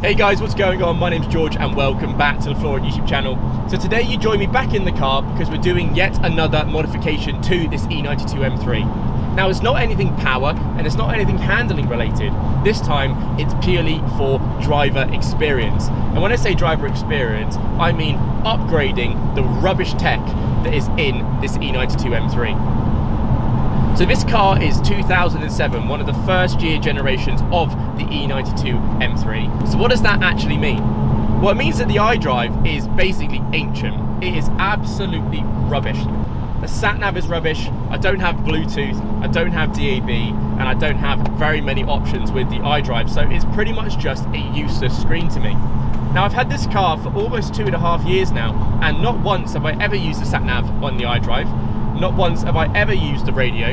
Hey guys, what's going on? My name's George and welcome back to the Floor YouTube channel. So today you join me back in the car because we're doing yet another modification to this E92 M3. Now it's not anything power and it's not anything handling related. This time it's purely for driver experience. And when I say driver experience, I mean upgrading the rubbish tech that is in this E92 M3. So this car is 2007, one of the first year generations of the E92 M3. So what does that actually mean? Well, it means that the iDrive is basically ancient. It is absolutely rubbish. The sat-nav is rubbish, I don't have Bluetooth, I don't have DAB, and I don't have very many options with the iDrive, so it's pretty much just a useless screen to me. Now I've had this car for almost 2.5 years now, and not once have I ever used the sat-nav on the iDrive. Not once have I ever used the radio.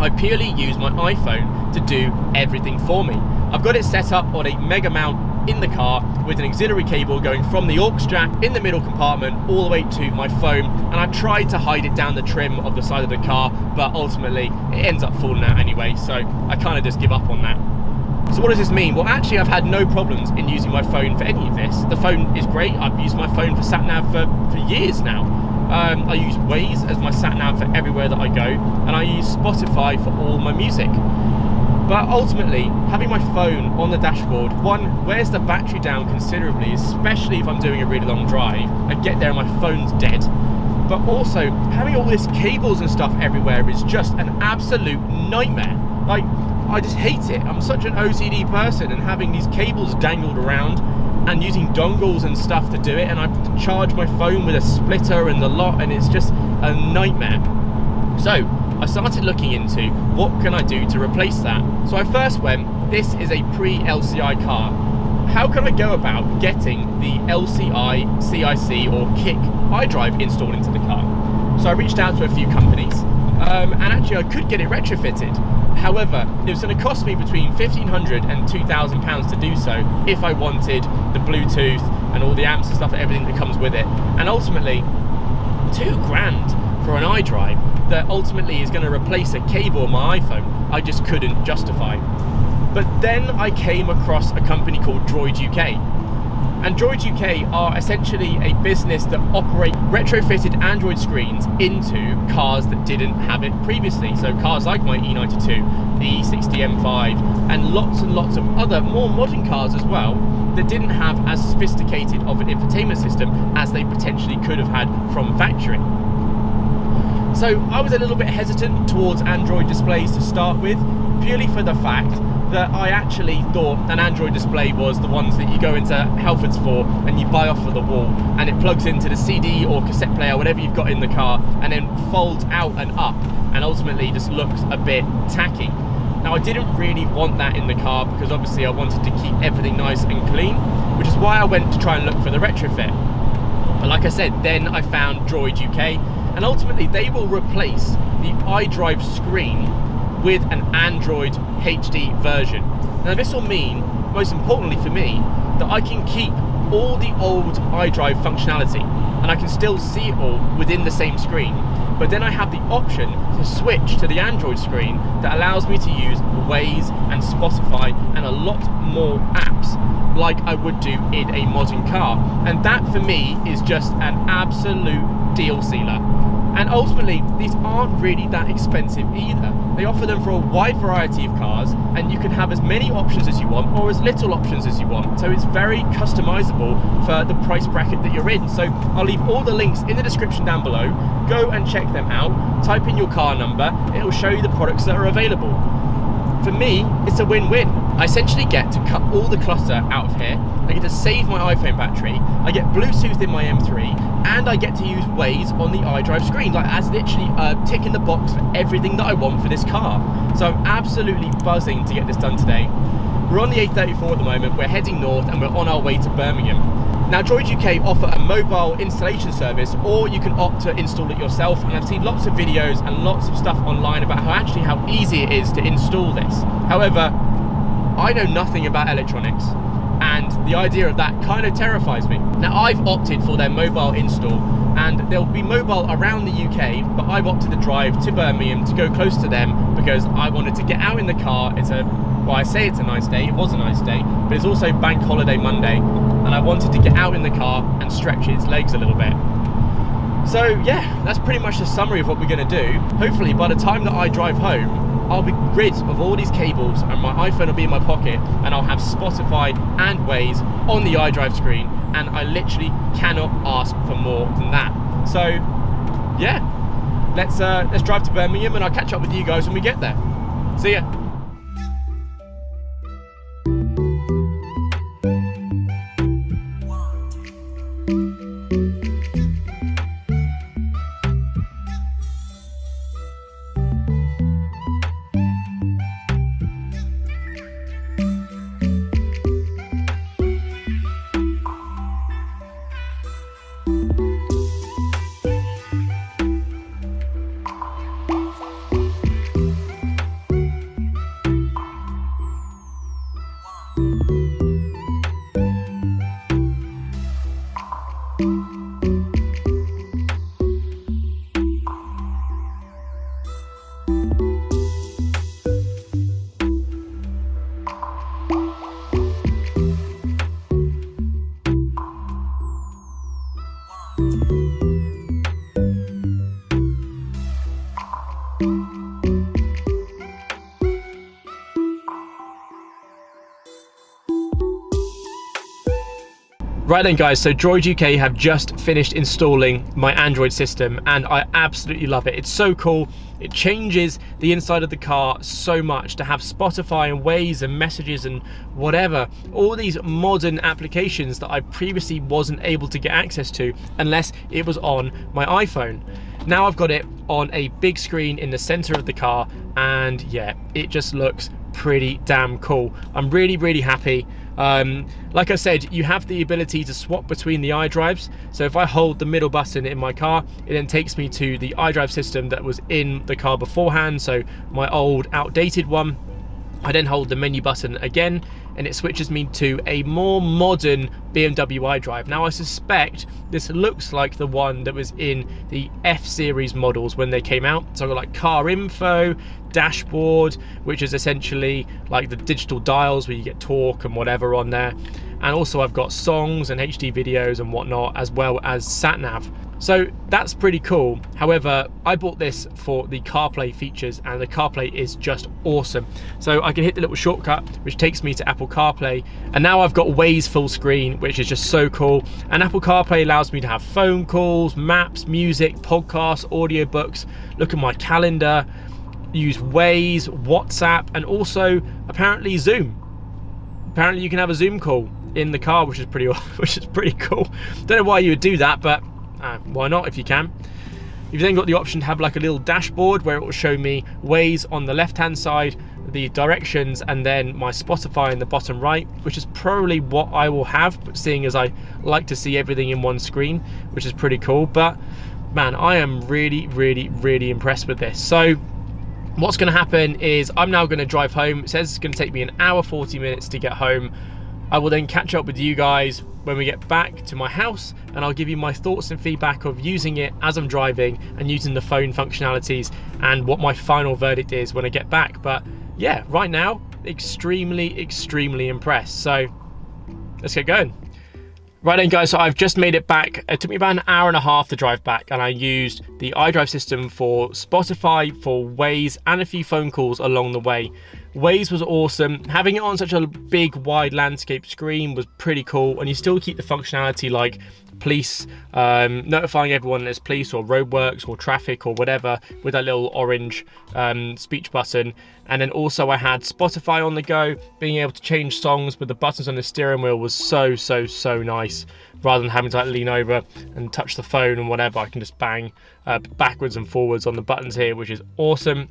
I purely use my iPhone to do everything for me. I've got it set up on a mega mount in the car with an auxiliary cable going from the aux jack in the middle compartment all the way to my phone, and I've tried to hide it down the trim of the side of the car, but ultimately it ends up falling out anyway, so I kind of just give up on that. So what does this mean? Well, actually I've had no problems in using my phone for any of this. The phone is great. I've used my phone for sat-nav for years now. I use Waze as my sat-nav for everywhere that I go, and I use Spotify for all my music. But ultimately, having my phone on the dashboard, one, wears the battery down considerably, especially if I'm doing a really long drive. I get there and my phone's dead. But also, having all these cables and stuff everywhere is just an absolute nightmare. Like, I just hate it. I'm such an OCD person, and having these cables dangled around and using dongles and stuff to do it, and I have to charge my phone with a splitter and the lot, and it's just a nightmare. So I started looking into what can I do to replace that. So I first went, this is a pre-LCI car. How can I go about getting the LCI, CIC or KIC iDrive installed into the car? So I reached out to a few companies, and actually I could get it retrofitted. However, it was going to cost me between £1,500 and £2,000 to do so if I wanted the Bluetooth and all the amps and stuff, everything that comes with it. And ultimately, £2,000 for an iDrive that ultimately is going to replace a cable on my iPhone, I just couldn't justify. But then I came across a company called Droid UK. And Droid UK are essentially a business that operate retrofitted Android screens into cars that didn't have it previously. So cars like my E92, the E60 M5, and lots of other more modern cars as well that didn't have as sophisticated of an infotainment system as they potentially could have had from factory. So I was a little bit hesitant towards Android displays to start with, purely for the fact that I actually thought an Android display was the ones that you go into Halfords for and you buy off of the wall, and it plugs into the CD or cassette player, whatever you've got in the car, and then folds out and up, and ultimately just looks a bit tacky. Now I didn't really want that in the car because obviously I wanted to keep everything nice and clean, which is why I went to try and look for the retrofit. But like I said, then I found Droid UK, and ultimately they will replace the iDrive screen with an Android HD version. Now this will mean, most importantly for me, that I can keep all the old iDrive functionality and I can still see it all within the same screen, but then I have the option to switch to the Android screen that allows me to use Waze and Spotify and a lot more apps like I would do in a modern car, and that for me is just an absolute deal sealer. And ultimately, these aren't really that expensive either. They offer them for a wide variety of cars, and you can have as many options as you want or as little options as you want. So it's very customizable for the price bracket that you're in. So I'll leave all the links in the description down below. Go and check them out. Type in your car number. It'll show you the products that are available. For me, it's a win-win. I essentially get to cut all the clutter out of here. I get to save my iPhone battery. I get Bluetooth in my M3, and I get to use Waze on the iDrive screen. Like, that's literally a tick in the box for everything that I want for this car. So I'm absolutely buzzing to get this done today. We're on the A34 at the moment. We're heading north, and we're on our way to Birmingham. Now, Droid UK offer a mobile installation service, or you can opt to install it yourself, and I've seen lots of videos and lots of stuff online about how easy it is to install this. However, I know nothing about electronics, and the idea of that kind of terrifies me. Now, I've opted for their mobile install, and they'll be mobile around the UK, but I've opted to drive to Birmingham to go close to them because I wanted to get out in the car. It's a well, I say it's a nice day, it was a nice day, but it's also Bank Holiday Monday, and I wanted to get out in the car and stretch its legs a little bit. So yeah, that's pretty much the summary of what we're going to do. Hopefully by the time that I drive home, I'll be rid of all these cables and my iPhone will be in my pocket, and I'll have Spotify and Waze on the iDrive screen, and I literally cannot ask for more than that. So yeah, let's drive to Birmingham, and I'll catch up with you guys when we get there. See ya. Right then guys, so Droid UK have just finished installing my Android system, and I absolutely love it. It's so cool. It changes the inside of the car so much to have Spotify and Waze and messages and whatever, all these modern applications that I previously wasn't able to get access to unless it was on my iPhone. Now I've got it on a big screen in the center of the car, and yeah, it just looks pretty damn cool. I'm really happy. Like I said, you have the ability to swap between the iDrives. So if I hold the middle button in my car, it then takes me to the iDrive system that was in the car beforehand, so my old outdated one. I then hold the menu button again, and it switches me to a more modern BMW iDrive. Now I suspect this looks like the one that was in the F series models when they came out. So I've got like car info, dashboard, which is essentially like the digital dials where you get torque and whatever on there. And also I've got songs and HD videos and whatnot, as well as sat nav. So that's pretty cool. However, I bought this for the CarPlay features, and the CarPlay is just awesome. So I can hit the little shortcut which takes me to Apple CarPlay, and now I've got Waze full screen, which is just so cool. And Apple CarPlay allows me to have phone calls, maps, music, podcasts, audiobooks, look at my calendar, use Waze, WhatsApp, and also apparently Zoom. Apparently you can have a Zoom call in the car, which is pretty cool. Don't know why you would do that, but why not if you can. You've then got the option to have like a little dashboard where it will show me Waze on the left hand side, the directions, and then my Spotify in the bottom right, which is probably what I will have, but seeing as I like to see everything in one screen, which is pretty cool. But man, I am really impressed with this. So what's going to happen is I'm now going to drive home. It says it's going to take me an hour 40 minutes to get home. I will then catch up with you guys when we get back to my house, and I'll give you my thoughts and feedback of using it as I'm driving and using the phone functionalities, and what my final verdict is when I get back. But yeah, right now, extremely impressed. So let's get going. Right then guys, so I've just made it back. It took me about an hour and a half to drive back, and I used the iDrive system for Spotify, for Waze, and a few phone calls along the way. Waze was awesome. Having it on such a big wide landscape screen was pretty cool, and you still keep the functionality like police, notifying everyone there's police or roadworks or traffic or whatever with that little orange speech button. And then also I had Spotify on the go. Being able to change songs with the buttons on the steering wheel was so nice. Rather than having to like lean over and touch the phone and whatever, I can just bang backwards and forwards on the buttons here, which is awesome.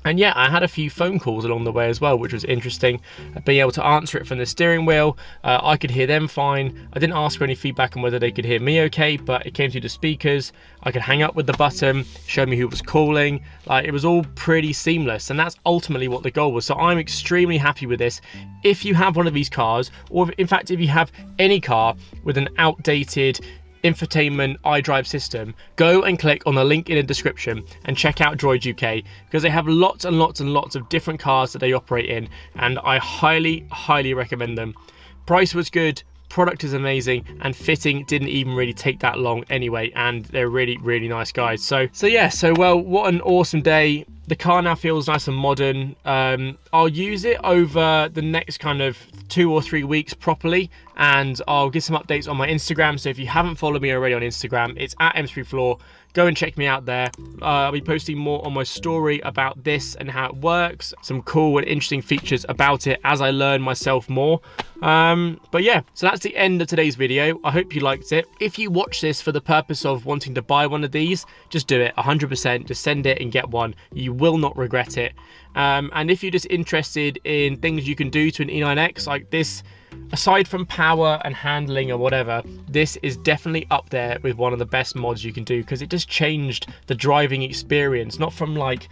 And yeah, I had a few phone calls along the way as well, which was interesting. Being able to answer it from the steering wheel, I could hear them fine. I didn't ask for any feedback on whether they could hear me okay, but it came through the speakers. I could hang up with the button, show me who was calling. Like, it was all pretty seamless, and that's ultimately what the goal was. So I'm extremely happy with this. If you have one of these cars, or in fact, if you have any car with an outdated infotainment iDrive system, go and click on the link in the description and check out Droid UK, because they have lots and lots and lots of different cars that they operate in, and I highly recommend them. Price was good, product is amazing, and fitting didn't even really take that long anyway, and they're really nice guys. So well, what an awesome day. The car now feels nice and modern. I'll use it over the next kind of 2 or 3 weeks properly, and I'll get some updates on my Instagram. So if you haven't followed me already on Instagram, it's at M3Floor. Go and check me out there. I'll be posting more on my story about this and how it works, some cool and interesting features about it as I learn myself more. But yeah, so that's the end of today's video. I hope you liked it. If you watch this for the purpose of wanting to buy one of these, just do it 100%. Just send it and get one. You will not regret it. And if you're just interested in things you can do to an E9X like this, aside from power and handling or whatever, this is definitely up there with one of the best mods you can do, because it just changed the driving experience, not from like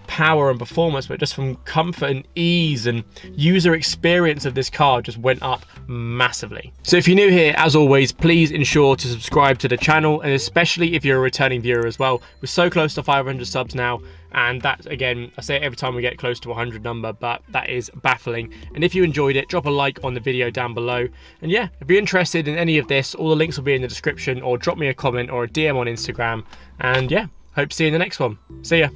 power and performance, but just from comfort and ease, and user experience of this car just went up massively. So if you're new here, as always, please ensure to subscribe to the channel, and especially if you're a returning viewer as well. We're so close to 500 subs now, and that, again, I say it every time we get close to 100 number, but that is baffling. And if you enjoyed it, drop a like on the video down below. And yeah, if you're interested in any of this, all the links will be in the description, or drop me a comment or a DM on Instagram. And yeah, hope to see you in the next one. See ya.